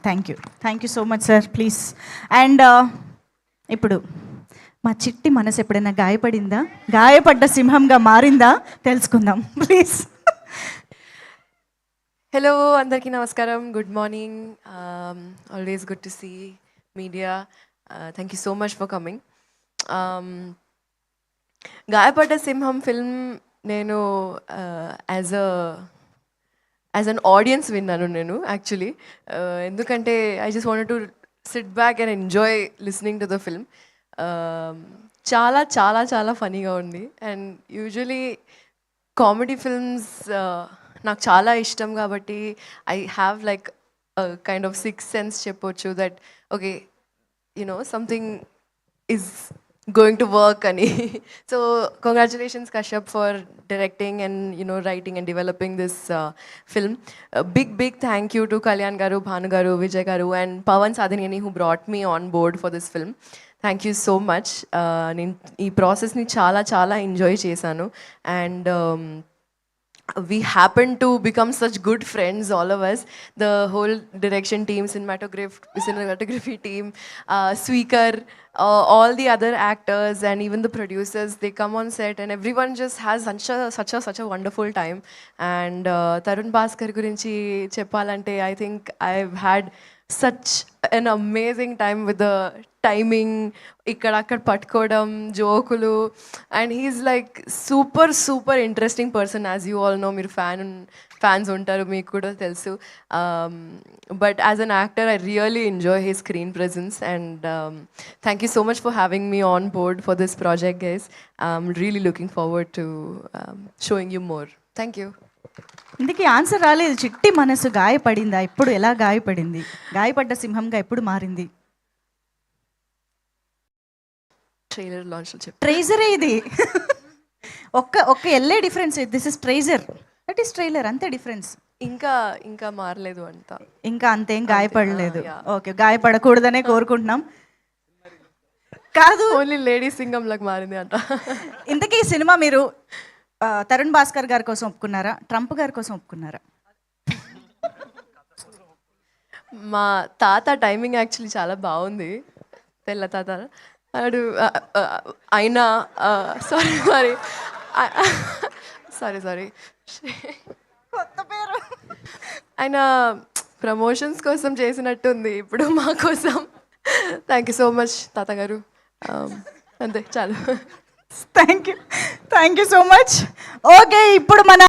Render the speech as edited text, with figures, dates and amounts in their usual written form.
Thank you so much sir. Please. And ఇప్పుడు మా చిట్టి మనసు ఎప్పుడైనా గాయపడిందా, గాయపడ్డ సింహంగా మారిందా తెలుసుకుందాం ప్లీజ్. హలో అందరికీ నమస్కారం, good morning. Always good to see media. Thank you so much for coming. గాయపడ్డ సింహం ఫిల్మ్ నేను యాజ్ అన్ ఆడియన్స్ విన్నాను నేను యాక్చువల్లీ. ఎందుకంటే I just wanted to SIT back and enjoy listening to the film. చాలా చాలా చాలా ఫనీగా ఉంది. అండ్ యూజువలీ కామెడీ ఫిల్మ్స్ నాకు చాలా ఇష్టం కాబట్టి I have like kind of six sense చెప్పొచ్చు that okay something is going to work ani. So congratulations Kashyap for directing and writing and developing this film. A big thank you to Kalyan garu, Bhanu garu, Vijay garu and Pawan Sadhanini who brought me on board for this film. Thank you so much. Ee process ni చాలా enjoy chesanu and we happened to become such good friends, all of us, the whole direction team, cinematography team, Sweekar, all the other actors and even the producers. They come on set and everyone just has such a wonderful time. And Tarun Bhaskar gurinchi cheppalante, I think I've had such an amazing time with the timing, ikkada patkodam, jokulu, and he's like super interesting person. As you all know, meer fans untaru, meeku kuda telusu. But as an actor I really enjoy his screen presence and thank you so much for having me on board for this project, guys. I'm really looking forward to showing you more. Thank you. ఇందుకీ answer రాలేదు. చిట్టి మనసు గాయపడిందా, ఇప్పుడు ఎలా గాయపడింది, గాయపడ్డ సింహంగా ఎప్పుడు మారింది? Trailer launch ట్రైజరే ఇది. ఒక్క ఎల్లే డిఫరెన్స్. దిస్ ఇస్ ట్రైజర్, దట్ ఈస్ ట్రైలర్, అంతే డిఫరెన్స్. ఇంకా మారలేదు అంట, ఇంకా అంతేం గాయపడలేదు. ఓకే, గాయపడకూడదనే కోరుకుంటున్నాం. కాదు, ఓన్లీ లేడీ సింగం లాగా మారింది అంట. ఇంతకీ ఈ సినిమా మీరు తరుణ్ భాస్కర్ గారి కోసం ఒప్పుకున్నారా, ట్రంప్ గారి కోసం ఒప్పుకున్నారా? మా తాత టైమింగ్ యాక్చువల్లీ చాలా బాగుంది. తెల్ల తాత అడు అయినా సారీ కొత్త పేరు. ఆయన ప్రమోషన్స్ కోసం చేసినట్టుంది ఇప్పుడు మా కోసం. థ్యాంక్ యూ సో మచ్ తాతగారు. అంతే చాలు. Thank you so much. Okay, ఇప్పుడు మన